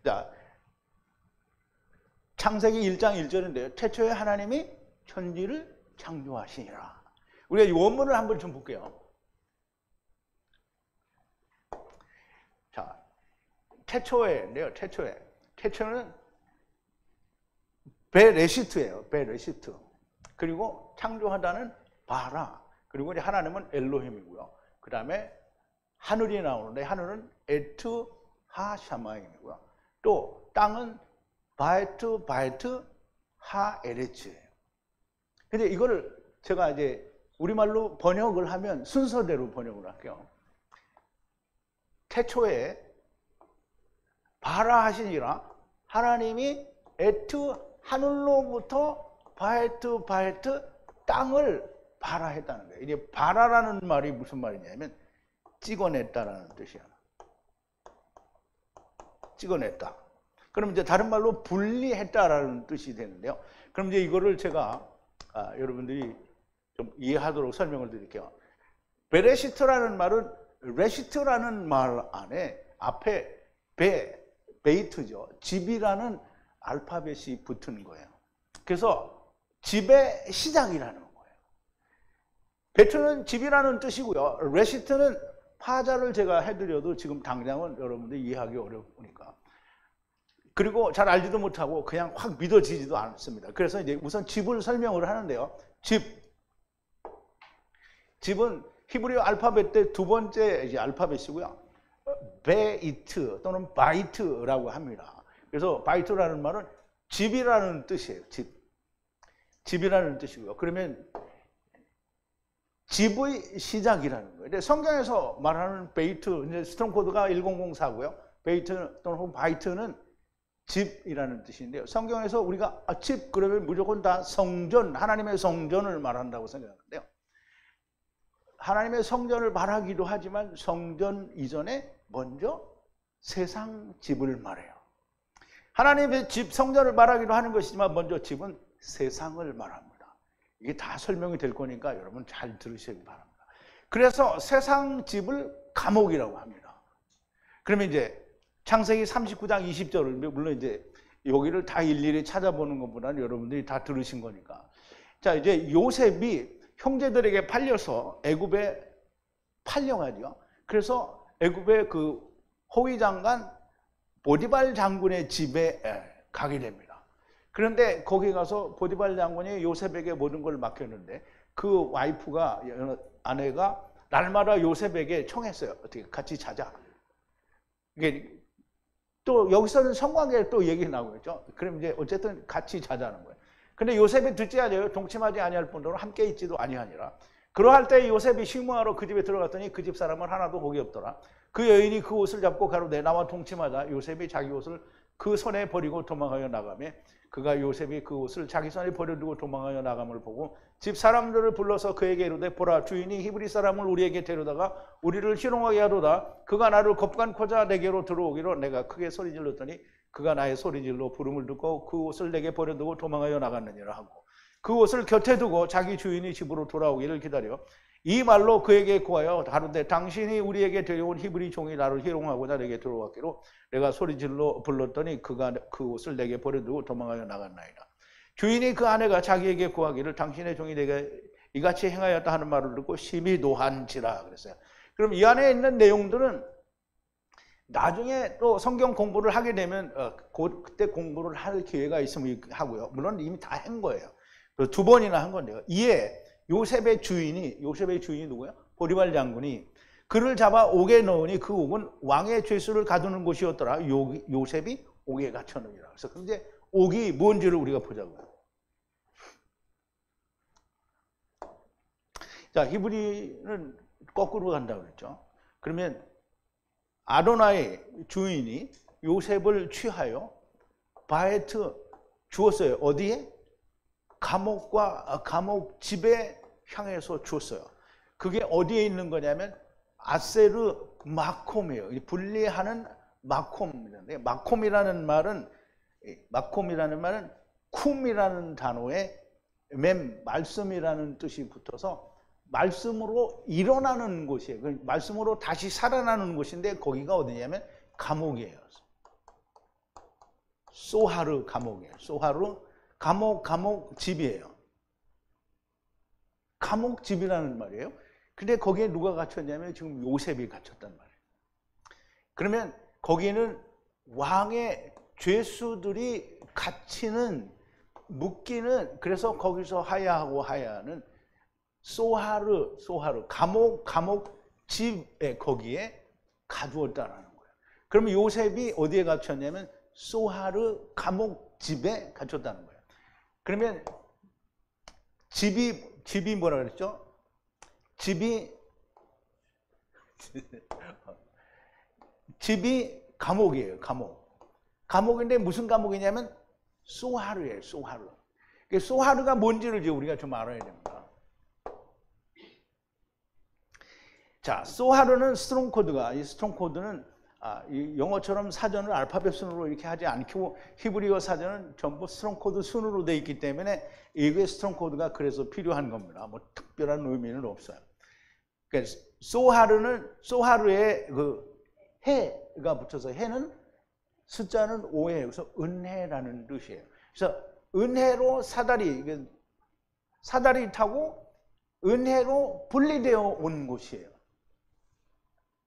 자, 창세기 1장 1절인데요. 태초에 하나님이 천지를 창조하시니라. 우리가 이 원문을 한번 좀 볼게요. 자, 태초에인데요. 태초는 베레시트예요. 베레시트. 그리고 창조하다는 바라. 그리고 이제 하나님은 엘로힘이고요. 그 다음에 하늘이 나오는데 하늘은 에트 하샤마임이고요. 또 땅은 바에트 하에레츠예요. 근데 이거를 제가 이제 우리말로 번역을 하면 순서대로 번역을 할게요. 태초에 바라 하시니라. 하나님이 에트 하늘로부터 바에트 땅을 바라했다는 거예요. 이게 바라라는 말이 무슨 말이냐면 찍어냈다라는 뜻이야. 찍어냈다. 그럼 이제 다른 말로 분리했다라는 뜻이 되는데요. 그럼 이제 이거를 제가 여러분들이 좀 이해하도록 설명을 드릴게요. 베레시트라는 말은 레시트라는 말 안에 앞에 베이트죠. 집이라는 알파벳이 붙은 거예요. 그래서 집의 시작이라는 거예요. 베트는 집이라는 뜻이고요. 레시트는 파자를 제가 해드려도 지금 당장은 여러분들이 이해하기 어려우니까. 그리고 잘 알지도 못하고 그냥 확 믿어지지도 않습니다. 그래서 이제 우선 집을 설명을 하는데요. 집은 히브리어 알파벳 때 두 번째 이제 알파벳이고요. 베이트 또는 바이트라고 합니다. 그래서 바이트라는 말은 집이라는 뜻이에요. 집이라는 뜻이고요. 그러면 집의 시작이라는 거예요. 근데 성경에서 말하는 베이트, 이제 스트롱 코드가 1004고요. 베이트 또는 바이트는 집이라는 뜻인데요. 성경에서 우리가 집 그러면 무조건 다 성전, 하나님의 성전을 말한다고 생각하는데요. 하나님의 성전을 말하기도 하지만 성전 이전에 먼저 세상 집을 말해요. 하나님의 집, 성전을 말하기도 하는 것이지만 먼저 집은 세상을 말합니다. 이게 다 설명이 될 거니까 여러분 잘 들으시기 바랍니다. 그래서 세상 집을 감옥이라고 합니다. 그러면 이제 창세기 39장 20절을 물론 이제 여기를 다 일일이 찾아보는 것보다는 여러분들이 다 들으신 거니까. 자, 이제 요셉이 형제들에게 팔려서 애굽에 팔려가죠. 그래서 애굽의 그 호위 장관 보디발 장군의 집에 가게 됩니다. 그런데 거기 가서 보디발 장군이 요셉에게 모든 걸 맡겼는데 그 와이프가, 아내가 날마다 요셉에게 청했어요. 어떻게 같이 자자. 이게 또 여기서는 성관계에 또 얘기 나오고 있죠. 그럼 이제 어쨌든 같이 자자는 거예요. 근데 요셉이 듣지 않아요. 동침하지 아니할 뿐더러 함께 있지도 아니하니라. 그러할 때 요셉이 식모하러 그 집에 들어갔더니 그 집 사람은 하나도 거기 없더라. 그 여인이 그 옷을 잡고 가로되 나와 동침하자. 요셉이 자기 옷을 그 손에 버리고 도망하여 나가며 그가 요셉이 그 옷을 자기 손에 버려두고 도망하여 나감을 보고 집 사람들을 불러서 그에게 이르되 보라 주인이 히브리 사람을 우리에게 데려다가 우리를 희롱하게 하도다. 그가 나를 겁간코자 내게로 들어오기로 내가 크게 소리질렀더니 그가 나의 소리질로 부름을 듣고 그 옷을 내게 버려두고 도망하여 나갔느니라 하고 그 옷을 곁에 두고 자기 주인이 집으로 돌아오기를 기다려 이 말로 그에게 구하여 다른데 당신이 우리에게 데려온 히브리 종이 나를 희롱하고자 내게 들어왔기로 내가 소리질러 불렀더니 그가 그 옷을 내게 버려두고 도망하여 나갔나이다. 주인이 그 아내가 자기에게 구하기를 당신의 종이 내게 이같이 행하였다 하는 말을 듣고 심히 노한지라 그랬어요. 그럼 이 안에 있는 내용들은 나중에 또 성경 공부를 하게 되면 그때 공부를 할 기회가 있으면 하고요. 물론 이미 다 한 거예요. 두 번이나 한 건데요. 이에 요셉의 주인이 누구예요? 보디발 장군이 그를 잡아 옥에 넣으니 그 옥은 왕의 죄수를 가두는 곳이었더라. 요셉이 옥에 갇혀놓으니라. 그래서 이제 옥이 뭔지를 우리가 보자고요. 자, 히브리는 거꾸로 간다고 그랬죠. 그러면 아도나의 주인이 요셉을 취하여 바에트 주었어요. 어디에? 감옥 집에 향해서 주었어요. 그게 어디에 있는 거냐면 아세르 마콤이에요. 분리하는 마콤인데 마콤이라는 말은 쿰이라는 단어에 말씀이라는 뜻이 붙어서 말씀으로 일어나는 곳이에요. 말씀으로 다시 살아나는 곳인데 거기가 어디냐면 감옥이에요. 소하르 감옥이에요. 소하르 감옥 집이에요. 감옥 집이라는 말이에요. 근데 거기에 누가 갇혔냐면 지금 요셉이 갇혔단 말이에요. 그러면 거기는 왕의 죄수들이 갇히는 묶이는, 그래서 거기서 하야하고 하야는 소하르 감옥 집에 거기에 가두었다라는 거예요. 그러면 요셉이 어디에 갇혔냐면 소하르 감옥 집에 갇혔다는 거예요. 그러면 집이 뭐라 그랬죠? 집이 감옥이에요. 감옥인데 무슨 감옥이냐면 소하르예요. 소하르가 뭔지를 이제 우리가 좀 알아야 됩니다. 자, 소하르는 스트롱 코드가, 이 스트롱 코드는 이 영어처럼 사전을 알파벳 순으로 이렇게 하지 않고 히브리어 사전은 전부 스트롱 코드 순으로 되어 있기 때문에 이게 스트롱 코드가 그래서 필요한 겁니다. 뭐 특별한 의미는 없어요. 그러니까 소하르에 그 해가 붙어서 해는 숫자는 5예요. 그래서 은혜라는 뜻이에요. 그래서 은혜로 사다리 타고 은혜로 분리되어 온 곳이에요.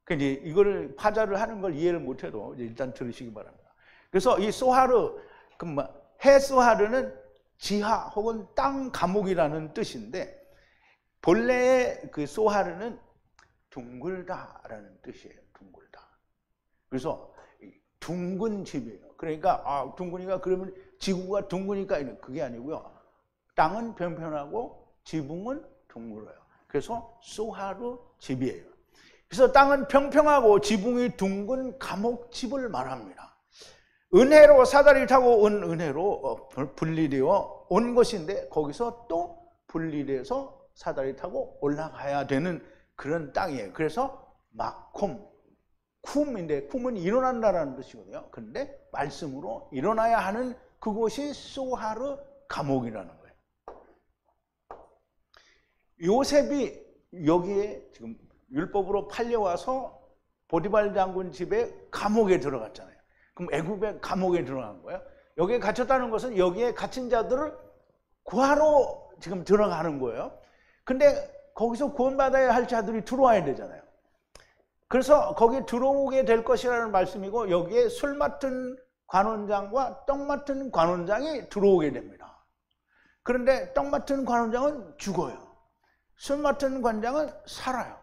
그러니까 이제 이거를 파자를 하는 걸 이해를 못해도 일단 들으시기 바랍니다. 그래서 이 소하르, 해 소하르는 지하 혹은 땅 감옥이라는 뜻인데 본래의 그 소하르는 둥글다라는 뜻이에요. 둥글다. 그래서 둥근 집이에요. 그러니까 둥근이가 그러면 지구가 둥그니까 그게 아니고요. 땅은 평평하고 지붕은 둥글어요. 그래서 소하르 집이에요. 그래서 땅은 평평하고 지붕이 둥근 감옥집을 말합니다. 은혜로 사다리를 타고 온 은혜로 분리되어 온 것인데 거기서 또 분리돼서 사다리 타고 올라가야 되는 그런 땅이에요. 그래서 마콤, 쿰인데 쿰은 일어난다라는 뜻이거든요. 그런데 말씀으로 일어나야 하는 그곳이 소하르 감옥이라는 거예요. 요셉이 여기에 지금 율법으로 팔려와서 보디발 장군 집에 감옥에 들어갔잖아요. 그럼 애굽의 감옥에 들어간 거예요. 여기에 갇혔다는 것은 여기에 갇힌 자들을 구하러 지금 들어가는 거예요. 근데 거기서 구원받아야 할 자들이 들어와야 되잖아요. 그래서 거기에 들어오게 될 것이라는 말씀이고 여기에 술 맡은 관원장과 떡 맡은 관원장이 들어오게 됩니다. 그런데 떡 맡은 관원장은 죽어요. 술 맡은 관장은 살아요.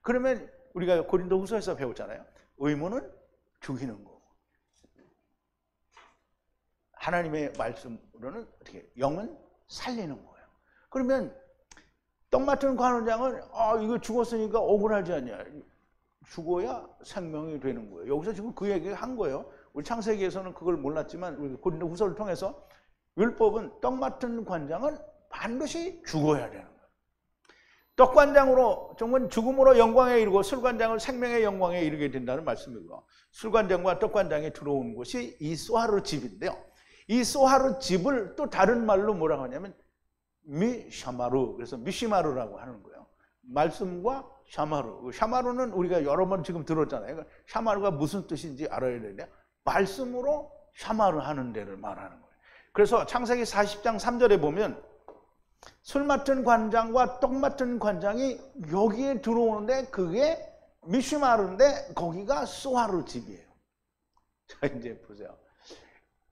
그러면 우리가 고린도후서에서 배웠잖아요. 의무는 죽이는 거고 하나님의 말씀으로는 어떻게 영은 살리는 거예요. 그러면 떡 맡은 관원장은 이거 죽었으니까 억울하지 않냐. 죽어야 생명이 되는 거예요. 여기서 지금 그 얘기를 한 거예요. 우리 창세기에서는 그걸 몰랐지만 우리 고린도후서를 통해서 율법은 떡 맡은 관장은 반드시 죽어야 되는 거예요. 떡관장으로 정말 죽음으로 영광에 이르고 술관장을 생명의 영광에 이르게 된다는 말씀이고요. 술관장과 떡관장이 들어온 곳이 이 소하르 집인데요. 이 소하르 집을 또 다른 말로 뭐라고 하냐면 미샤마루, 그래서 미시마루라고 하는 거예요. 말씀과 샤마루. 샤마루는 우리가 여러 번 지금 들었잖아요. 샤마루가 무슨 뜻인지 알아야 되는데 말씀으로 샤마루 하는 데를 말하는 거예요. 그래서 창세기 40장 3절에 보면 술 맡은 관장과 떡 맡은 관장이 여기에 들어오는데 그게 미시마루인데 거기가 소하르 집이에요. 자, 이제 보세요.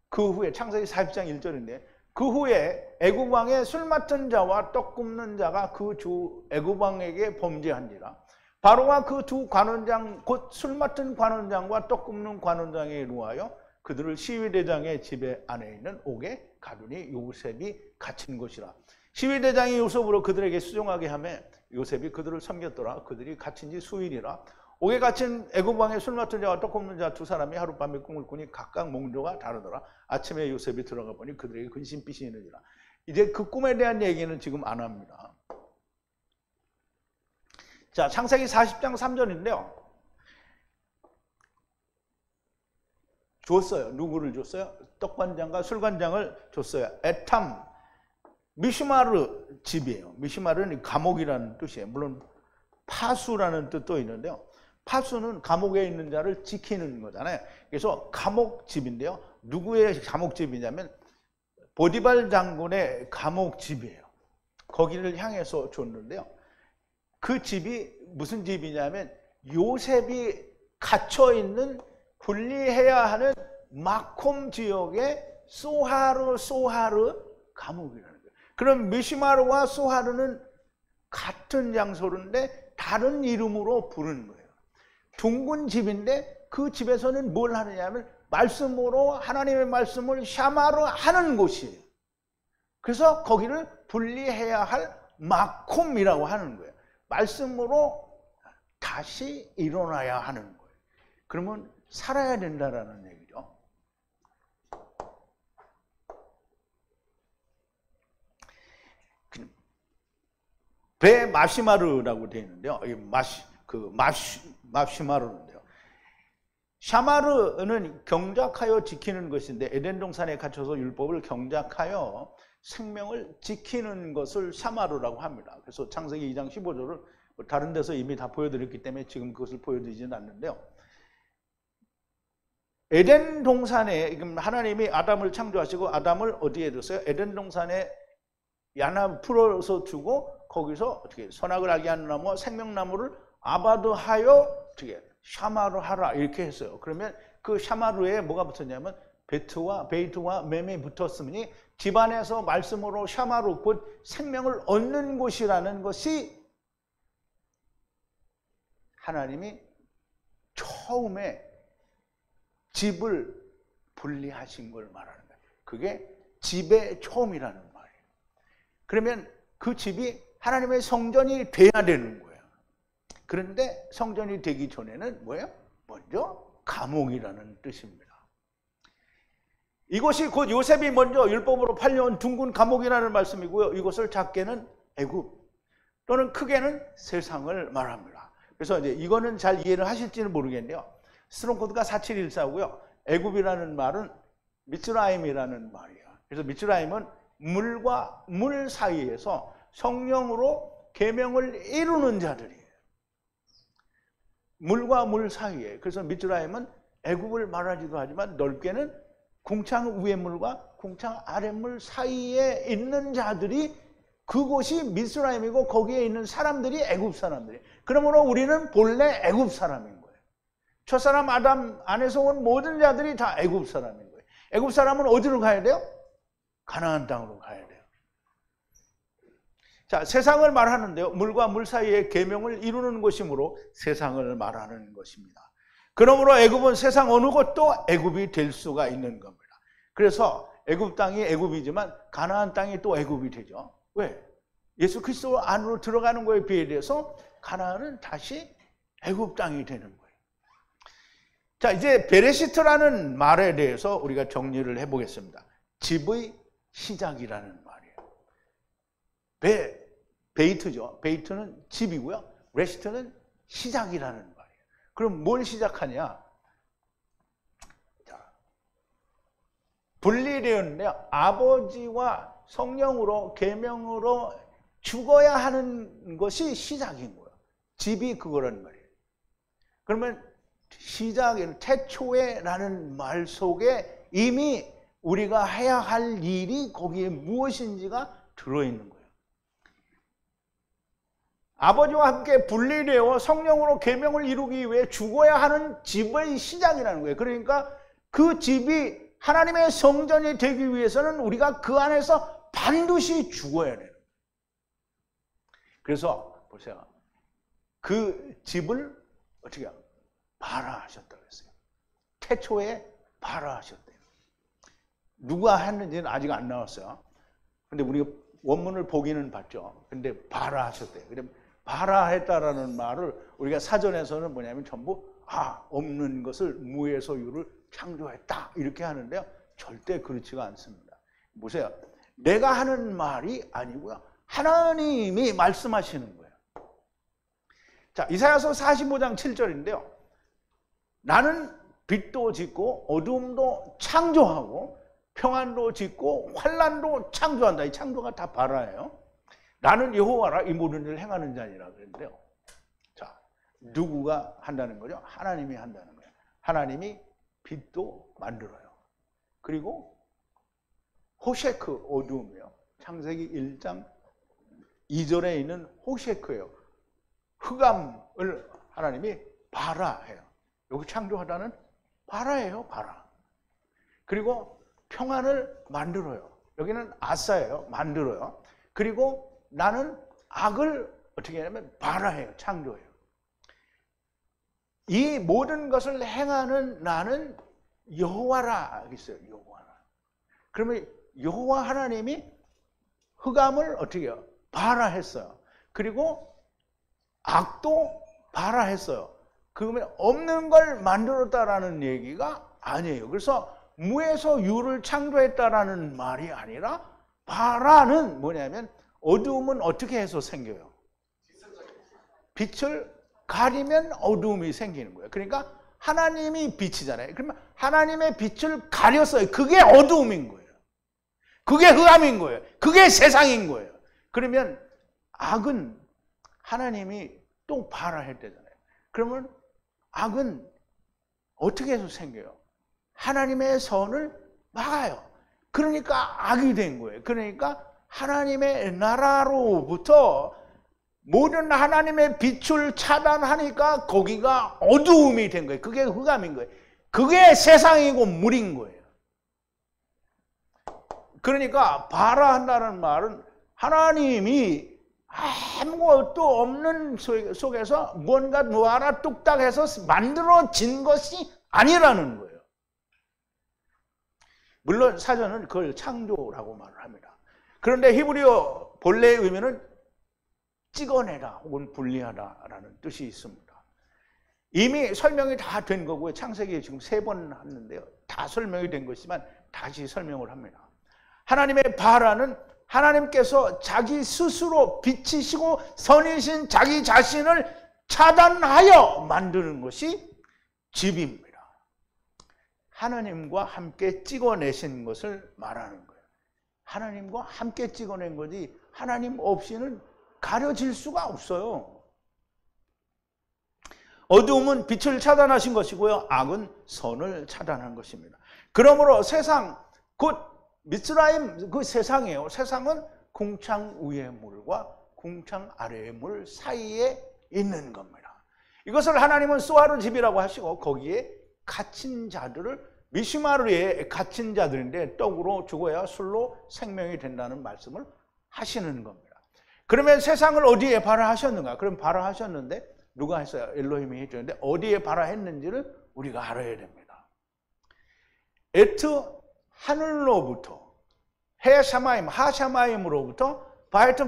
그 후에 창세기 40장 1절인데 그 후에 애굽 왕의 술 맡은 자와 떡 굽는 자가 그 주 애굽 왕에게 범죄한지라. 바로가 그 두 관원장 곧 술 맡은 관원장과 떡 굽는 관원장에 이루하여 그들을 시위대장의 집에 안에 있는 옥에 가두니 요셉이 갇힌 것이라. 시위대장이 요셉으로 그들에게 수종하게 하며 요셉이 그들을 섬겼더라. 그들이 갇힌 지 수일이라. 옥에 갇힌 애굽 왕의 술 맡은 자와 떡 굽는 자 두 사람이 하룻밤에 꿈을 꾸니 각각 몽조가 다르더라. 아침에 요셉이 들어가 보니 그들에게 근심빛이 있느니라. 이제 그 꿈에 대한 얘기는 지금 안 합니다. 자, 창세기 40장 3절인데요. 줬어요. 누구를 줬어요? 떡관장과 술관장을 줬어요. 에탐, 미시마르 집이에요. 미시마르는 감옥이라는 뜻이에요. 물론 파수라는 뜻도 있는데요. 파수는 감옥에 있는 자를 지키는 거잖아요. 그래서 감옥집인데요. 누구의 감옥집이냐면 보디발 장군의 감옥집이에요. 거기를 향해서 줬는데요. 그 집이 무슨 집이냐면 요셉이 갇혀있는 분리해야 하는 마콤 지역의 소하르 감옥이라는 거예요. 그럼 미시마르와 소하르는 같은 장소인데 다른 이름으로 부르는 거예요. 둥근 집인데 그 집에서는 뭘 하느냐면 말씀으로 하나님의 말씀을 샤마르 하는 곳이에요. 그래서 거기를 분리해야 할 마콤이라고 하는 거예요. 말씀으로 다시 일어나야 하는 거예요. 그러면 살아야 된다라는 얘기죠. 배 마시마르라고 되어 있는데요. 마시마르인데요. 샤마르는 경작하여 지키는 것인데 에덴 동산에 갇혀서 율법을 경작하여 생명을 지키는 것을 샤마르라고 합니다. 그래서 창세기 2장 15절을 다른 데서 이미 다 보여드렸기 때문에 지금 그것을 보여드리지는 않는데요. 에덴 동산에 하나님이 아담을 창조하시고 아담을 어디에 뒀어요? 에덴 동산에 야나 풀어서 두고 거기서 어떻게 선악을 알게 하는 나무와 생명나무를 아바드하여 어떻게 샤마르 하라 이렇게 했어요. 그러면 그 샤마르에 뭐가 붙었냐면 베이트와 맴이 붙었으니 집안에서 말씀으로 샤마르 곧 생명을 얻는 곳이라는 것이 하나님이 처음에 집을 분리하신 걸 말하는 거예요. 그게 집의 처음이라는 말이에요. 그러면 그 집이 하나님의 성전이 돼야 되는 거예요. 그런데 성전이 되기 전에는 뭐예요? 먼저 감옥이라는 뜻입니다. 이것이 곧 요셉이 먼저 율법으로 팔려온 둥근 감옥이라는 말씀이고요. 이것을 작게는 애굽 또는 크게는 세상을 말합니다. 그래서 이제 이거는 잘 이해를 하실지는 모르겠네요. 스트롱 코드가 4714고요. 애굽이라는 말은 미츠라임이라는 말이에요. 그래서 미츠라임은 물과 물 사이에서 성령으로 계명을 이루는 자들이에요. 물과 물 사이에. 그래서 미츠라임은 애굽을 말하지도 하지만 넓게는 궁창 위의 물과 궁창 아래 물 사이에 있는 자들이 그곳이 미스라임이고 거기에 있는 사람들이 애굽 사람들이에요. 그러므로 우리는 본래 애굽 사람인 거예요. 첫사람 아담 안에서 온 모든 자들이 다 애굽 사람인 거예요. 애굽 사람은 어디로 가야 돼요? 가나안 땅으로 가야 돼요. 자, 세상을 말하는데요. 물과 물 사이에 계명을 이루는 것이므로 세상을 말하는 것입니다. 그러므로 애굽은 세상 어느 곳도 애굽이 될 수가 있는 겁니다. 그래서 애굽 땅이 애굽이지만 가나안 땅이 또 애굽이 되죠. 왜? 예수 그리스도 안으로 들어가는 거에 비해서 가나안은 다시 애굽 땅이 되는 거예요. 자, 이제 베레시트라는 말에 대해서 우리가 정리를 해보겠습니다. 집의 시작이라는 말이에요. 베이트죠. 베이트는 집이고요. 레시트는 시작이라는 말이에요. 그럼 뭘 시작하냐? 자, 분리되었는데요. 아버지와 성령으로 계명으로 죽어야 하는 것이 시작인 거예요. 집이 그거란 말이에요. 그러면 시작에는 태초에라는 말 속에 이미 우리가 해야 할 일이 거기에 무엇인지가 들어있는 거예요. 아버지와 함께 분리되어 성령으로 계명을 이루기 위해 죽어야 하는 집의 시작이라는 거예요. 그러니까 그 집이 하나님의 성전이 되기 위해서는 우리가 그 안에서 반드시 죽어야 돼요. 그래서 보세요. 그 집을 어떻게 해요? 발화하셨다고 했어요. 태초에 발화하셨대요. 누가 했는지는 아직 안 나왔어요. 근데 우리가 원문을 보기는 봤죠. 근데 발화하셨대요. 그럼 발화했다라는 말을 우리가 사전에서는 뭐냐면 전부 없는 것을 무의 소유를 창조했다 이렇게 하는데요. 절대 그렇지가 않습니다. 보세요. 내가 하는 말이 아니고요. 하나님이 말씀하시는 거예요. 자, 이사야서 45장 7절인데요. 나는 빛도 짓고 어둠도 창조하고 평안도 짓고 환난도 창조한다. 이 창조가 다 발화예요. 나는 여호와라 이 모든 일을 행하는 자니라 그랬는데요. 자, 누구가 한다는 거죠? 하나님이 한다는 거예요. 하나님이 빛도 만들어요. 그리고 호셰크, 어두움이요. 창세기 1장 2절에 있는 호셰크예요. 흑암을 하나님이 바라해요. 여기 창조하다는 바라예요, 바라. 그리고 평안을 만들어요. 여기는 아사예요, 만들어요. 그리고 나는 악을 어떻게 하냐면 바라해요, 창조해요. 이 모든 것을 행하는 나는 여호와라 있어요, 여호와라. 그러면 여호와 하나님이 흑암을 어떻게 해요? 바라했어요. 그리고 악도 바라했어요. 그러면 없는 걸 만들었다라는 얘기가 아니에요. 그래서 무에서 유를 창조했다라는 말이 아니라 바라는 뭐냐면 어두움은 어떻게 해서 생겨요? 빛을 가리면 어두움이 생기는 거예요. 그러니까 하나님이 빛이잖아요. 그러면 하나님의 빛을 가렸어요. 그게 어두움인 거예요. 그게 흑암인 거예요. 그게 세상인 거예요. 그러면 악은 하나님이 또 바라했대잖아요. 그러면 악은 어떻게 해서 생겨요? 하나님의 선을 막아요. 그러니까 악이 된 거예요. 그러니까 하나님의 나라로부터 모든 하나님의 빛을 차단하니까 거기가 어두움이 된 거예요. 그게 흑암인 거예요. 그게 세상이고 물인 거예요. 그러니까 바라한다는 말은 하나님이 아무것도 없는 속에서 뭔가 하나 뚝딱 해서 만들어진 것이 아니라는 거예요. 물론 사전은 그걸 창조라고 말을 합니다. 그런데 히브리어 본래의 의미는 찍어내다 혹은 분리하다라는 뜻이 있습니다. 이미 설명이 다 된 거고요. 창세기 지금 3번 했는데요. 다 설명이 된 것이지만 다시 설명을 합니다. 하나님의 바라는 하나님께서 자기 스스로 빛이시고 선이신 자기 자신을 차단하여 만드는 것이 집입니다. 하나님과 함께 찍어내신 것을 말하는 거예요. 하나님과 함께 찍어낸 거지 하나님 없이는 가려질 수가 없어요. 어두움은 빛을 차단하신 것이고요. 악은 선을 차단한 것입니다. 그러므로 세상, 곧 미스라임 그 세상이에요. 세상은 궁창 위의 물과 궁창 아래의 물 사이에 있는 겁니다. 이것을 하나님은 수아르 집이라고 하시고 거기에 갇힌 자들을 미시마르에 갇힌 자들인데 떡으로 죽어야 술로 생명이 된다는 말씀을 하시는 겁니다. 그러면 세상을 어디에 발화하셨는가? 그럼 발화하셨는데 누가 했어요? 엘로힘이 해줬는데 어디에 발화했는지를 우리가 알아야 됩니다. 에트 하늘로부터 헤샤마임 하샤마임으로부터 바에트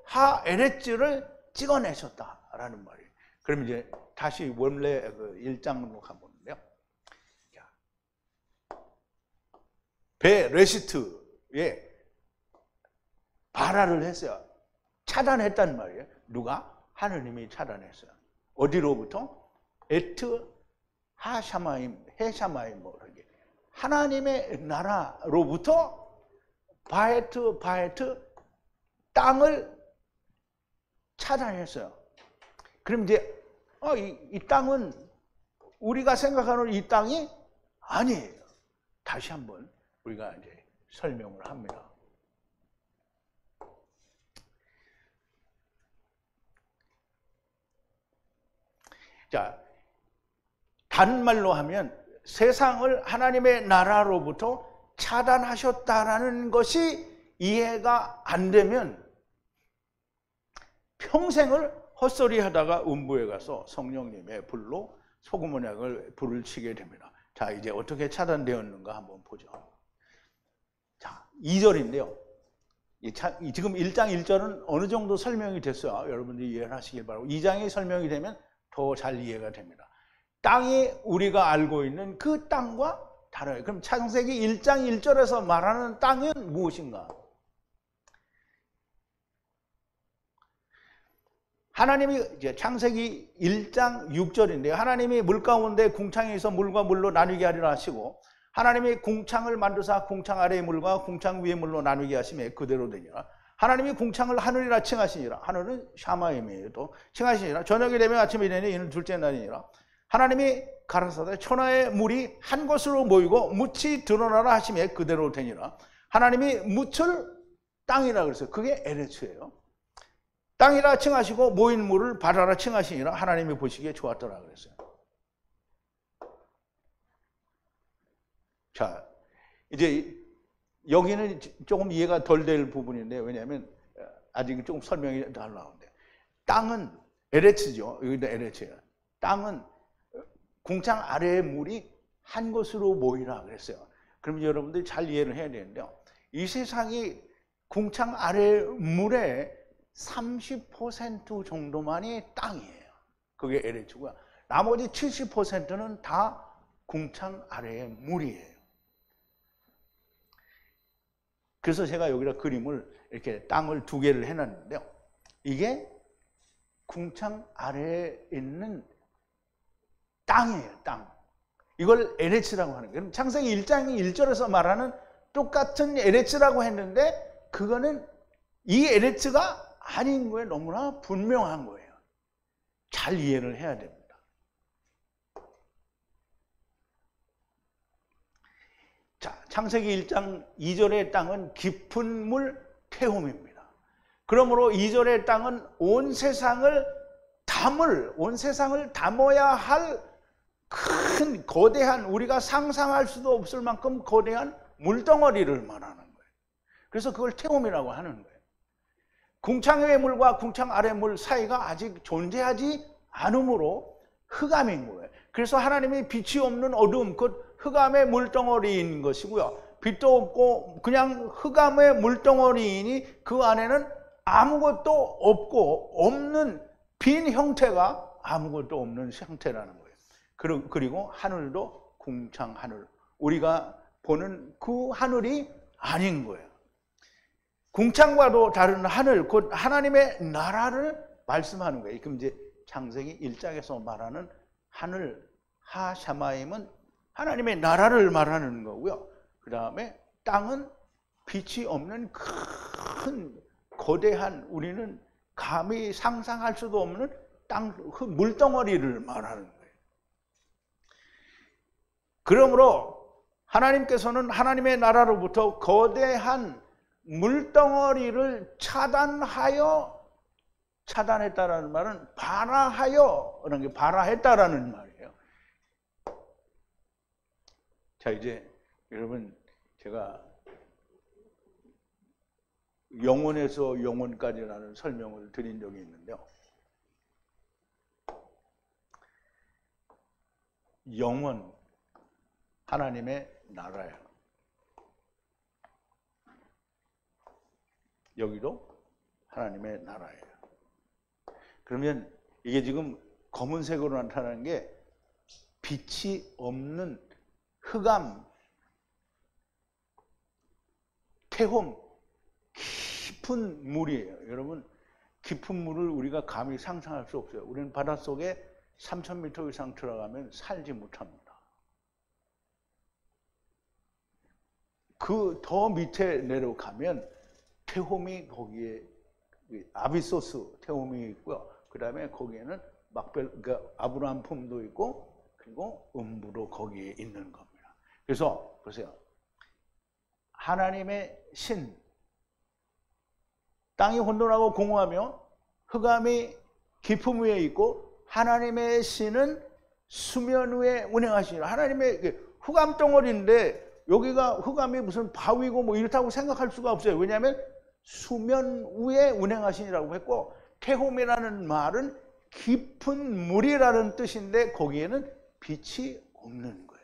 하 에레츠를 찍어내셨다라는 말이에요. 그럼 이제 다시 원래 그 1장으로 가보는데요. 베레시트에 발화를 했어요. 차단했단 말이에요. 누가? 하느님이 차단했어요. 어디로부터? 에트 하샤마임 헤샤마임 뭐 이렇게 하나님의 나라로부터 바에트 땅을 차단했어요. 그럼 이제 이 땅은 우리가 생각하는 이 땅이 아니에요. 다시 한번 우리가 이제 설명을 합니다. 자, 다른 말로 하면 세상을 하나님의 나라로부터 차단하셨다라는 것이 이해가 안 되면 평생을 헛소리 하다가 음부에 가서 성령님의 불로 소금 언약을 불을 치게 됩니다. 자, 이제 어떻게 차단되었는가 한번 보죠. 자, 2절인데요. 지금 1장 1절은 어느 정도 설명이 됐어요. 여러분들이 이해를 하시길 바라고. 2장이 설명이 되면 더 잘 이해가 됩니다. 땅이 우리가 알고 있는 그 땅과 달라요. 그럼 창세기 1장 1절에서 말하는 땅은 무엇인가? 하나님이 이제 창세기 1장 6절인데요. 하나님이 물 가운데 궁창에 있어 물과 물로 나누게 하리라 하시고 하나님이 궁창을 만드사 궁창 아래의 물과 궁창 위의 물로 나누게 하시며 그대로 되니라. 하나님이 궁창을 하늘이라 칭하시니라. 하늘은 샤마임이에요. 또 칭하시니라. 저녁이 되면 아침이 되니 이는 둘째 날이니라. 하나님이 가라사대 천하의 물이 한 곳으로 모이고 묻이 드러나라 하시며 그대로 되니라. 하나님이 묻을 땅이라 그랬어요. 그게 에레츠예요. 땅이라 칭하시고 모인 물을 바다라 칭하시니라. 하나님이 보시기에 좋았더라 그랬어요. 자, 이제 여기는 조금 이해가 덜 될 부분인데, 왜냐하면 아직 조금 설명이 덜 나오는데, 땅은 에레츠죠. 여기도 에레츠예요. 땅은 궁창 아래의 물이 한 곳으로 모이라 그랬어요. 그럼 여러분들이 잘 이해를 해야 되는데요. 이 세상이 궁창 아래의 물의 30% 정도만이 땅이에요. 그게 에레츠고요. 나머지 70%는 다 궁창 아래의 물이에요. 그래서 제가 여기다 그림을 이렇게 땅을 두 개를 해놨는데요. 이게 궁창 아래에 있는 땅이에요, 땅. 이걸 에레츠라고 하는 거예요. 창세기 1장 1절에서 말하는 똑같은 에레츠라고 했는데, 그거는 이 에레츠가 아닌 거에 너무나 분명한 거예요. 잘 이해를 해야 됩니다. 자, 창세기 1장 2절의 땅은 깊은 물 태움입니다. 그러므로 2절의 땅은 온 세상을 담아야 할 큰 거대한, 우리가 상상할 수도 없을 만큼 거대한 물덩어리를 말하는 거예요. 그래서 그걸 태움이라고 하는 거예요. 궁창의 물과 궁창 아래 물 사이가 아직 존재하지 않으므로 흑암인 거예요. 그래서 하나님이 빛이 없는 어둠, 곧 흑암의 물덩어리인 것이고요. 빛도 없고 그냥 흑암의 물덩어리이니 그 안에는 아무것도 없는 빈 형태가 아무것도 없는 형태라는 거예요. 그리고 하늘도 궁창 하늘, 우리가 보는 그 하늘이 아닌 거예요. 궁창과도 다른 하늘, 곧 하나님의 나라를 말씀하는 거예요. 그럼 이제 창세기 1장에서 말하는 하늘 하샤마임은 하나님의 나라를 말하는 거고요. 그 다음에 땅은 빛이 없는 큰 거대한, 우리는 감히 상상할 수도 없는 땅 물덩어리를 말하는 거예요. 그러므로 하나님께서는 하나님의 나라로부터 거대한 물덩어리를 차단했다라는 말은 발화하여, 이런 게 발화했다라는 말이에요. 자, 이제 여러분, 제가 영원에서 영원까지라는 설명을 드린 적이 있는데요. 영원, 하나님의 나라예요. 여기도 하나님의 나라예요. 그러면 이게 지금 검은색으로 나타나는 게 빛이 없는 흑암, 태홈, 깊은 물이에요. 여러분, 깊은 물을 우리가 감히 상상할 수 없어요. 우리는 바닷속에 3,000m 이상 들어가면 살지 못합니다. 그 더 밑에 내려가면 태홈이, 거기에 아비소스 태홈이 있고요. 그 다음에 거기에는 아브라함 품도 있고, 그리고 음부도 거기에 있는 겁니다. 그래서 보세요. 하나님의 신, 땅이 혼돈하고 공허하며 흑암이 깊음 위에 있고, 하나님의 신은 수면 위에 운행하시니라. 하나님의 흑암 덩어리인데 여기가 흑암이 무슨 바위고 뭐 이렇다고 생각할 수가 없어요. 왜냐하면 수면 위에 운행하시니라고 했고, 태홈이라는 말은 깊은 물이라는 뜻인데 거기에는 빛이 없는 거예요.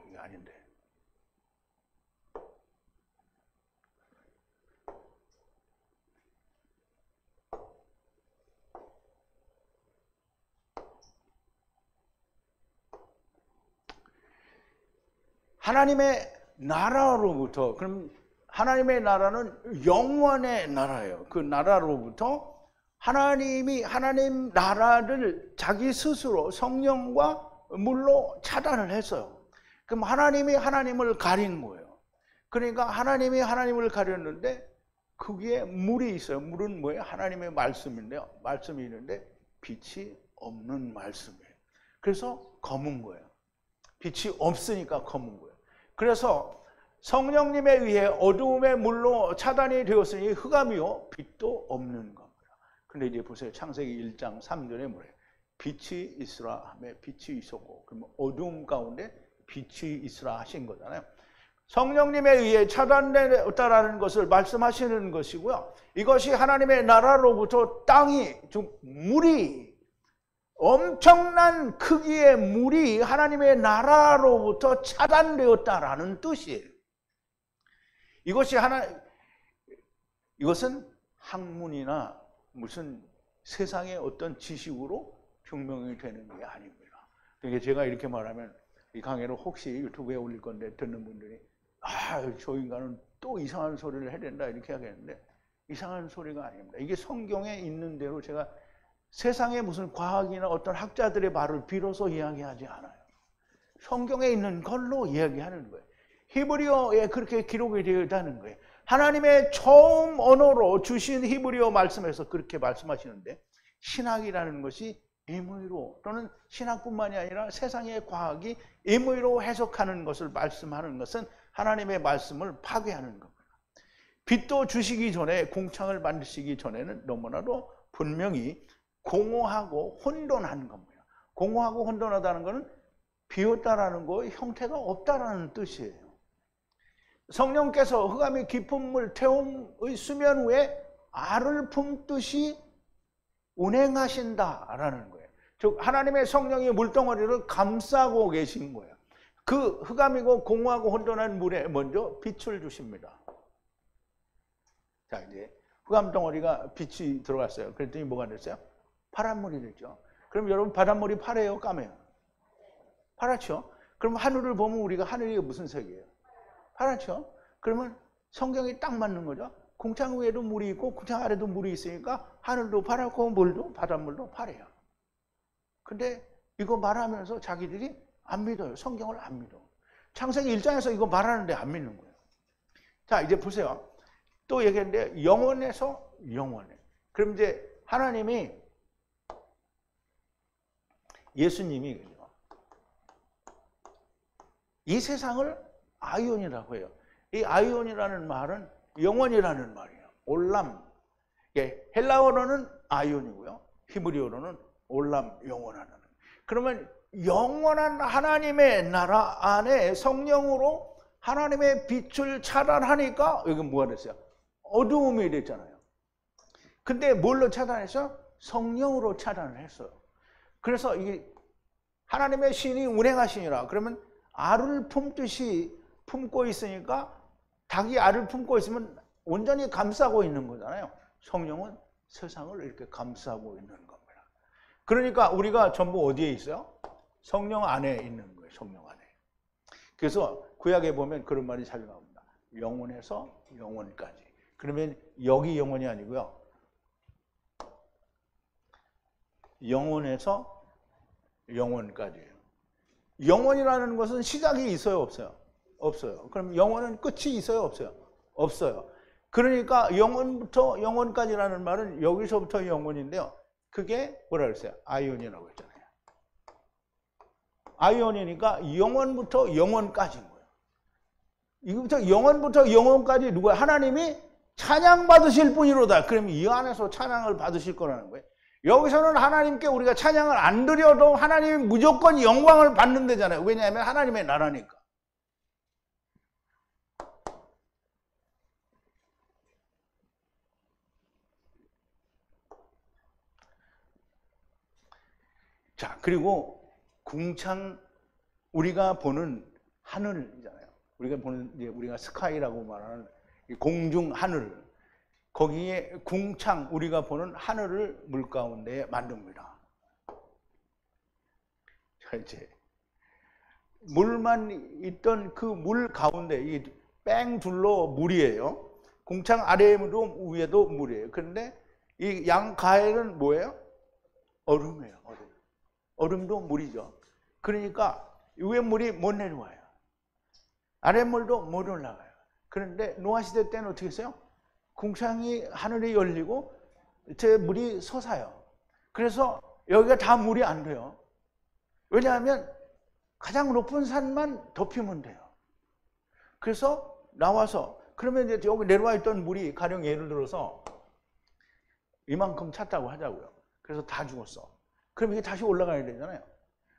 이게 아닌데. 하나님의 나라로부터, 그럼 하나님의 나라는 영원의 나라예요. 그 나라로부터 하나님이 하나님 나라를 자기 스스로 성령과 물로 차단을 했어요. 그럼 하나님이 하나님을 가린 거예요. 그러니까 하나님이 하나님을 가렸는데 거기에 물이 있어요. 물은 뭐예요? 하나님의 말씀인데요. 말씀이 있는데 빛이 없는 말씀이에요. 그래서 검은 거예요. 빛이 없으니까 검은 거예요. 그래서 성령님에 의해 어두움의 물로 차단이 되었으니 흑암이요 빛도 없는 겁니다. 근데 이제 보세요. 창세기 1장 3절에 뭐래요? 빛이 있으라 하며 빛이 있었고, 그러면 어두움 가운데 빛이 있으라 하신 거잖아요. 성령님에 의해 차단되었다라는 것을 말씀하시는 것이고요. 이것이 하나님의 나라로부터 땅이, 즉 물이, 엄청난 크기의 물이 하나님의 나라로부터 차단되었다라는 뜻이에요. 이것은 학문이나 무슨 세상의 어떤 지식으로 증명이 되는 게 아닙니다. 그러니까 제가 이렇게 말하면 이 강의를 혹시 유튜브에 올릴 건데 듣는 분들이 저 인간은 또 이상한 소리를 해야 된다 이렇게 하겠는데, 이상한 소리가 아닙니다. 이게 성경에 있는 대로 제가 세상에 무슨 과학이나 어떤 학자들의 말을 빌어서 이야기하지 않아요. 성경에 있는 걸로 이야기하는 거예요. 히브리어에 그렇게 기록이 되어 있다는 거예요. 하나님의 처음 언어로 주신 히브리어 말씀에서 그렇게 말씀하시는데, 신학이라는 것이 임의로, 또는 신학뿐만이 아니라 세상의 과학이 임의로 해석하는 것을 말씀하는 것은 하나님의 말씀을 파괴하는 겁니다. 빛도 주시기 전에, 궁창을 만드시기 전에는 너무나도 분명히 공허하고 혼돈한 겁니다. 공허하고 혼돈하다는 것은 비었다라는 거, 형태가 없다라는 뜻이에요. 성령께서 흑암이 깊은 물 태움의 수면 위에 알을 품듯이 운행하신다라는 거예요. 즉 하나님의 성령이 물덩어리를 감싸고 계신 거예요. 그 흑암이고 공허하고 혼돈한 물에 먼저 빛을 주십니다. 자, 이제 흑암 덩어리가 빛이 들어갔어요. 그랬더니 뭐가 됐어요? 파란 물이 됐죠. 그럼 여러분, 바닷물이 파래요, 까매요? 파랗죠? 그럼 하늘을 보면 우리가 하늘이 무슨 색이에요? 파랗죠? 그러면 성경이 딱 맞는 거죠. 궁창 위에도 물이 있고 궁창 아래도 물이 있으니까 하늘도 파랗고 물도, 바닷물도 파래요. 근데 이거 말하면서 자기들이 안 믿어요. 성경을 안 믿어. 창세기 1장에서 이거 말하는데 안 믿는 거예요. 자, 이제 보세요. 또 얘기했는데 영원에서 영원에. 그럼 이제 하나님이, 예수님이 이 세상을 아이온이라고 해요. 이 아이온이라는 말은 영원이라는 말이에요. 올람. 헬라어로는 아이온이고요. 히브리어로는 올람, 영원하다는. 그러면 영원한 하나님의 나라 안에 성령으로 하나님의 빛을 차단하니까 여기 뭐가 됐어요? 어두움이 됐잖아요. 근데 뭘로 차단했어? 성령으로 차단을 했어요. 그래서 이게 하나님의 신이 운행하시니라. 그러면 알을 품듯이 품고 있으니까, 닭이 알을 품고 있으면 온전히 감싸고 있는 거잖아요. 성령은 세상을 이렇게 감싸고 있는 겁니다. 그러니까 우리가 전부 어디에 있어요? 성령 안에 있는 거예요. 성령 안에. 그래서 구약에 보면 그런 말이 자주 나옵니다. 영원에서 영원까지. 그러면 여기 영원이 아니고요. 영원에서 영원까지예요. 영원이라는 것은 시작이 있어요, 없어요? 없어요. 그럼 영원은 끝이 있어요, 없어요? 없어요. 그러니까 영원부터 영원까지라는 말은 여기서부터 영원인데요. 그게 뭐라 그랬어요? 아이온이라고 했잖아요. 아이온이니까 영원부터 영원까지인 거예요. 이거부터 영원부터 영원까지 누구야? 하나님이 찬양받으실 분이로다. 그럼 이 안에서 찬양을 받으실 거라는 거예요. 여기서는 하나님께 우리가 찬양을 안 드려도 하나님이 무조건 영광을 받는 데잖아요. 왜냐하면 하나님의 나라니까. 자, 그리고 궁창, 우리가 보는 하늘이잖아요. 우리가 스카이라고 말하는 공중 하늘, 거기에 궁창, 우리가 보는 하늘을 물 가운데에 만듭니다. 자, 이제 물만 있던 그 물 가운데, 이 뺑 둘러 물이에요. 궁창 아래에도 위에도 물이에요. 그런데 이 양가에는 뭐예요? 얼음이에요. 얼음. 얼음도 물이죠. 그러니까 위에 물이 못 내려와요. 아랫물도 못 올라가요. 그런데 노아 시대 때는 어떻게 했어요? 궁창이 하늘이 열리고 제 물이 솟아요. 그래서 여기가 다 물이 안 돼요. 왜냐하면 가장 높은 산만 덮이면 돼요. 그래서 나와서 그러면 이제 여기 내려와 있던 물이 가령 예를 들어서 이만큼 찼다고 하자고요. 그래서 다 죽었어. 그럼 이게 다시 올라가야 되잖아요.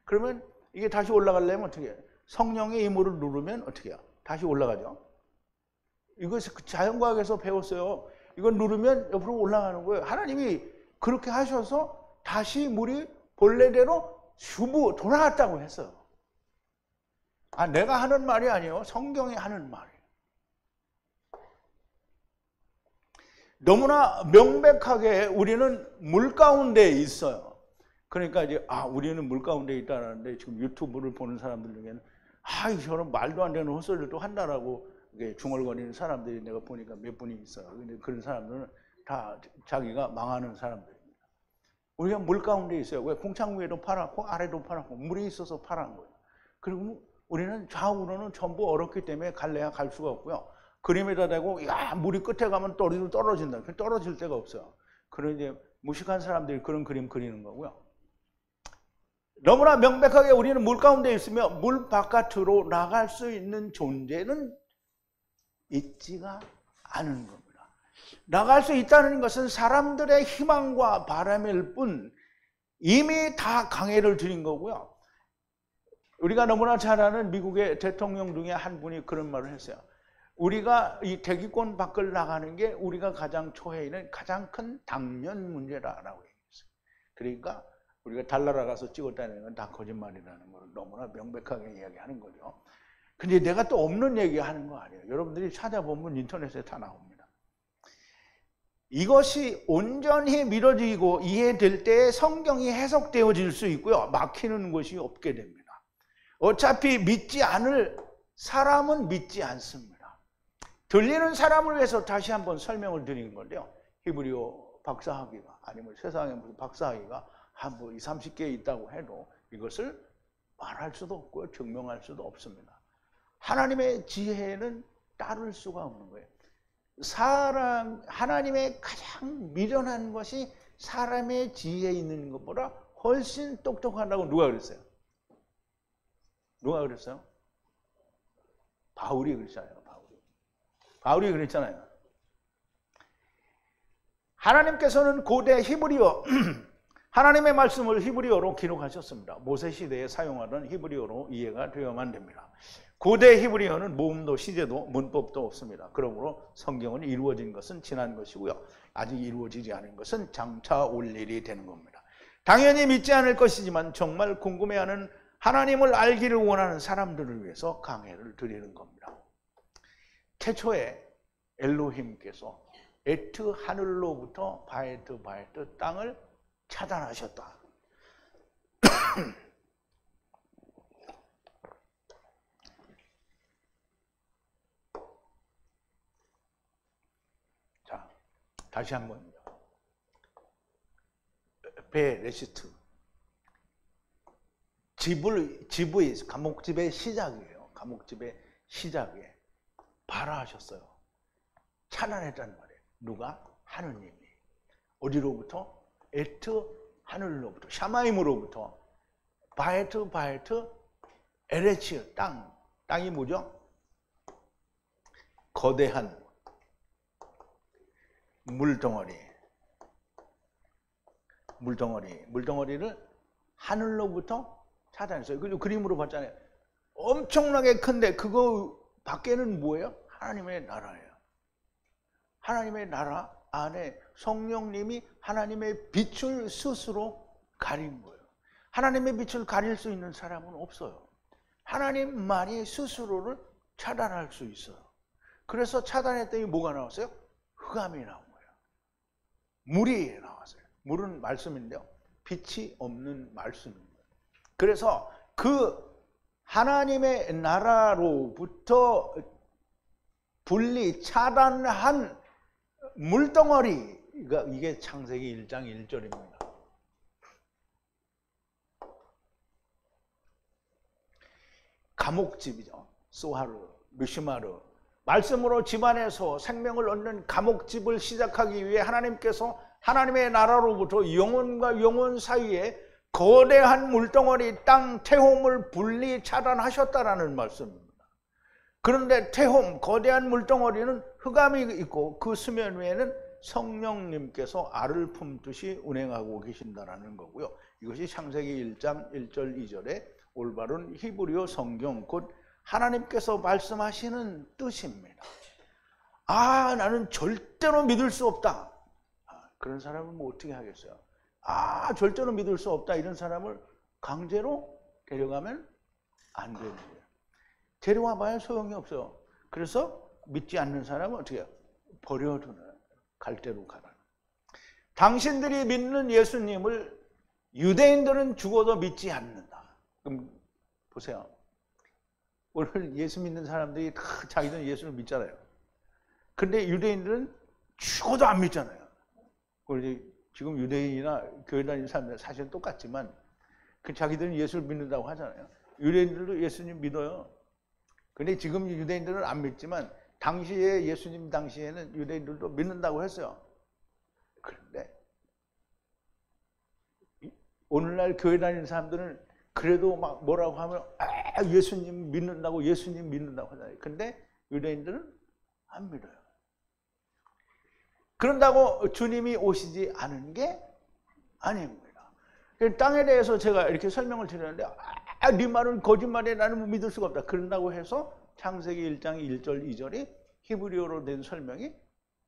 그러면 이게 다시 올라가려면 어떻게 해요? 성령의 이 물을 누르면 어떻게 해요? 다시 올라가죠. 이것을 자연과학에서 배웠어요. 이걸 누르면 옆으로 올라가는 거예요. 하나님이 그렇게 하셔서 다시 물이 본래대로 슈브 돌아왔다고 했어요. 아, 내가 하는 말이 아니에요. 성경이 하는 말이에요. 너무나 명백하게 우리는 물 가운데 있어요. 그러니까 이제 우리는 물 가운데 있다는데 지금 유튜브를 보는 사람들 중에는 저런 말도 안 되는 헛소리를 또 한다라고 중얼거리는 사람들이 내가 보니까 몇 분이 있어요. 근데 그런 사람들은 다 자기가 망하는 사람들입니다. 우리가 물 가운데 있어요. 왜? 공창 위에도 파랗고 아래도 파랗고 물이 있어서 파란 거예요. 그리고 우리는 좌우로는 전부 얼었기 때문에 갈래야 갈 수가 없고요. 그림에다 대고 물이 끝에 가면 떨어진다. 떨어질 데가 없어요. 그런 이제 무식한 사람들이 그런 그림 그리는 거고요. 너무나 명백하게 우리는 물 가운데 있으며 물 바깥으로 나갈 수 있는 존재는 있지가 않은 겁니다. 나갈 수 있다는 것은 사람들의 희망과 바람일 뿐 이미 다 강해를 드린 거고요. 우리가 너무나 잘 아는 미국의 대통령 중에 한 분이 그런 말을 했어요. 우리가 이 대기권 밖을 나가는 게 우리가 가장 처해 있는 가장 큰 당면 문제라고 얘기했어요. 그러니까 우리가 달나라 가서 찍었다는 건 다 거짓말이라는 걸 너무나 명백하게 이야기하는 거죠. 근데 내가 또 없는 얘기하는 거 아니에요. 여러분들이 찾아보면 인터넷에 다 나옵니다. 이것이 온전히 믿어지고 이해될 때 성경이 해석되어질 수 있고요. 막히는 것이 없게 됩니다. 어차피 믿지 않을 사람은 믿지 않습니다. 들리는 사람을 위해서 다시 한번 설명을 드리는 건데요. 히브리어 박사학위가 아니면 세상에 무슨 박사학위가 한 20, 30개 있다고 해도 이것을 말할 수도 없고요. 증명할 수도 없습니다. 하나님의 지혜는 따를 수가 없는 거예요. 하나님의 가장 미련한 것이 사람의 지혜에 있는 것보다 훨씬 똑똑하다고 누가 그랬어요? 누가 그랬어요? 바울이 그랬잖아요. 바울이 그랬잖아요. 하나님께서는 고대 히브리어 하나님의 말씀을 히브리어로 기록하셨습니다. 모세 시대에 사용하던 히브리어로 이해가 되어야만 됩니다. 고대 히브리어는 모음도 시제도 문법도 없습니다. 그러므로 성경은 이루어진 것은 지난 것이고요. 아직 이루어지지 않은 것은 장차 올 일이 되는 겁니다. 당연히 믿지 않을 것이지만 정말 궁금해하는 하나님을 알기를 원하는 사람들을 위해서 강해를 드리는 겁니다. 태초에 엘로힘께서 에트 하늘로부터 바에트 땅을 차단하셨다. 자, 다시 한번요. 베레시트. 집의 감옥집의 시작이에요. 감옥집의 시작에 발화하셨어요. 차단했단 말이에요. 누가? 하느님이. 어디로부터? 에트 하늘로부터, 샤마임으로부터, 바에트 에레치 땅이 뭐죠? 거대한 물덩어리를 하늘로부터 차단했어요. 그리고 그림으로 봤잖아요. 엄청나게 큰데 그거 밖에는 뭐예요? 하나님의 나라예요. 하나님의 나라 안에 성령님이 하나님의 빛을 스스로 가린 거예요. 하나님의 빛을 가릴 수 있는 사람은 없어요. 하나님만이 스스로를 차단할 수 있어요. 그래서 차단했더니 뭐가 나왔어요? 흑암이 나온 거예요. 물이 나왔어요. 물은 말씀인데요. 빛이 없는 말씀입니다. 그래서 그 하나님의 나라로부터 분리 차단한 물덩어리 이게 창세기 1장 1절입니다. 감옥집이죠. 소하르, 미시마르. 말씀으로 집안에서 생명을 얻는 감옥집을 시작하기 위해 하나님께서 하나님의 나라로부터 영혼과 영혼 사이에 거대한 물덩어리 땅 태홈을 분리 차단하셨다라는 말씀입니다. 그런데 태홈, 거대한 물덩어리는 흑암이 있고 그 수면 위에는 성령님께서 알을 품듯이 운행하고 계신다라는 거고요. 이것이 창세기 1장 1절 2절의 올바른 히브리어 성경, 곧 하나님께서 말씀하시는 뜻입니다. 아, 나는 절대로 믿을 수 없다. 그런 사람은 뭐 어떻게 하겠어요? 아, 절대로 믿을 수 없다. 이런 사람을 강제로 데려가면 안 되는 거예요. 데려와 봐야 소용이 없어요. 그래서 믿지 않는 사람은 어떻게 해요? 버려두는, 갈대로 가라. 당신들이 믿는 예수님을 유대인들은 죽어도 믿지 않는다. 그럼 보세요. 오늘 예수 믿는 사람들이 다 자기들은 예수를 믿잖아요. 근데 유대인들은 죽어도 안 믿잖아요. 지금 유대인이나 교회 다니는 사람들 사실은 똑같지만 자기들은 예수를 믿는다고 하잖아요. 유대인들도 예수님 믿어요. 근데 지금 유대인들은 안 믿지만 당시에 예수님 당시에는 유대인들도 믿는다고 했어요. 그런데 오늘날 교회 다니는 사람들은 그래도 막 뭐라고 하면 예수님 믿는다고 하잖아요. 근데 유대인들은 안 믿어요. 그런다고 주님이 오시지 않은 게 아닙니다. 땅에 대해서 제가 이렇게 설명을 드렸는데 네 말은 거짓말이야, 나는 믿을 수가 없다. 그런다고 해서 창세기 1장 1절 2절이 히브리어로 된 설명이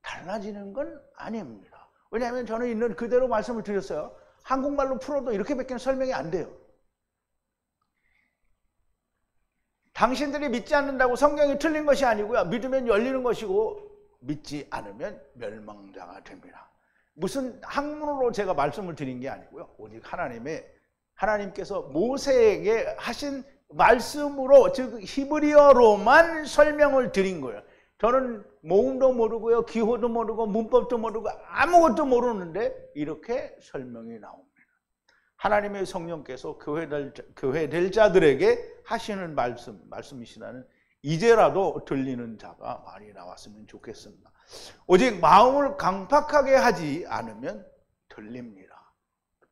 달라지는 건 아닙니다. 왜냐하면 저는 있는 그대로 말씀을 드렸어요. 한국말로 풀어도 이렇게밖에 설명이 안 돼요. 당신들이 믿지 않는다고 성경이 틀린 것이 아니고요. 믿으면 열리는 것이고 믿지 않으면 멸망자가 됩니다. 무슨 학문으로 제가 말씀을 드린 게 아니고요. 오직 하나님께서 모세에게 하신 말씀으로, 즉 히브리어로만 설명을 드린 거예요. 저는 모음도 모르고요, 기호도 모르고 문법도 모르고 아무것도 모르는데 이렇게 설명이 나옵니다. 하나님의 성령께서 교회될 자들에게 하시는 말씀이시라는 이제라도 들리는 자가 많이 나왔으면 좋겠습니다. 오직 마음을 강팍하게 하지 않으면 들립니다.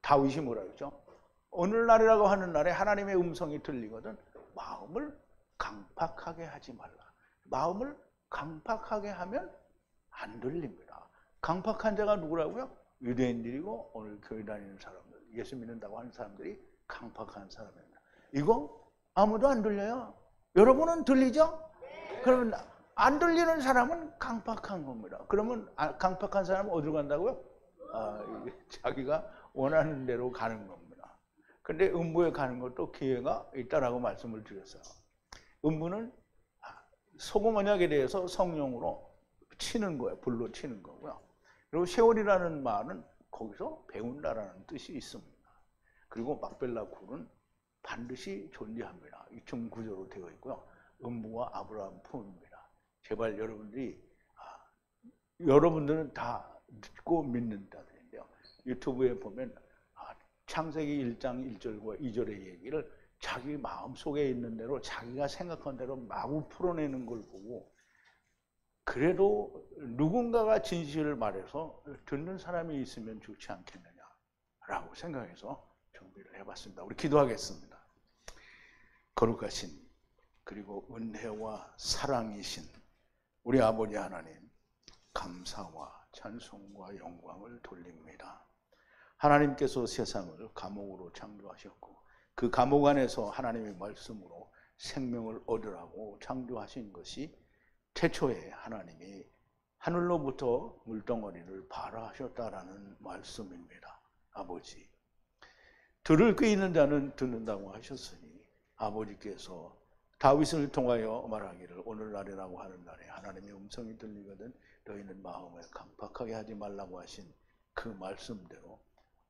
다윗이 뭐라 그랬죠? 오늘날이라고 하는 날에 하나님의 음성이 들리거든 마음을 강팍하게 하지 말라. 마음을 강팍하게 하면 안 들립니다. 강팍한 자가 누구라고요? 유대인들이고 오늘 교회 다니는 사람들, 예수 믿는다고 하는 사람들이 강팍한 사람입니다. 이거 아무도 안 들려요. 여러분은 들리죠? 그러면 안 들리는 사람은 강팍한 겁니다. 그러면 강팍한 사람은 어디로 간다고요? 자기가 원하는 대로 가는 겁니다. 근데 음부에 가는 것도 기회가 있다라고 말씀을 드렸어요. 음부는 소금 언약에 대해서 성령으로 치는 거예요. 불로 치는 거고요. 그리고 세월이라는 말은 거기서 배운다라는 뜻이 있습니다. 그리고 막벨라 굴은 반드시 존재합니다. 2층 구조로 되어 있고요. 음부와 아브라함 품입니다. 제발 여러분들은 다 믿고 믿는 자들인데요. 유튜브에 보면 창세기 1장 1절과 2절의 얘기를 자기 마음속에 있는 대로 자기가 생각한 대로 마구 풀어내는 걸 보고 그래도 누군가가 진실을 말해서 듣는 사람이 있으면 좋지 않겠느냐라고 생각해서 준비를 해봤습니다. 우리 기도하겠습니다. 거룩하신 그리고 은혜와 사랑이신 우리 아버지 하나님, 감사와 찬송과 영광을 돌립니다. 하나님께서 세상을 감옥으로 창조하셨고 그 감옥 안에서 하나님의 말씀으로 생명을 얻으라고 창조하신 것이 태초에 하나님이 하늘로부터 물덩어리를 발하셨다라는 말씀입니다. 아버지, 들을 귀 있는 자는 듣는다고 하셨으니 아버지께서 다윗을 통하여 말하기를 오늘날이라고 하는 날에 하나님의 음성이 들리거든 너희는 마음을 강팍하게 하지 말라고 하신 그 말씀대로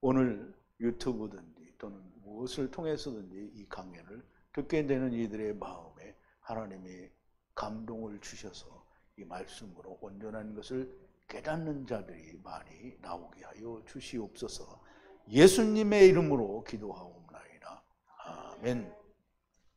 오늘 유튜브든지 또는 무엇을 통해서든지 이 강연을 듣게 되는 이들의 마음에 하나님이 감동을 주셔서 이 말씀으로 온전한 것을 깨닫는 자들이 많이 나오게 하여 주시옵소서. 예수님의 이름으로 기도하옵나이다. 아멘.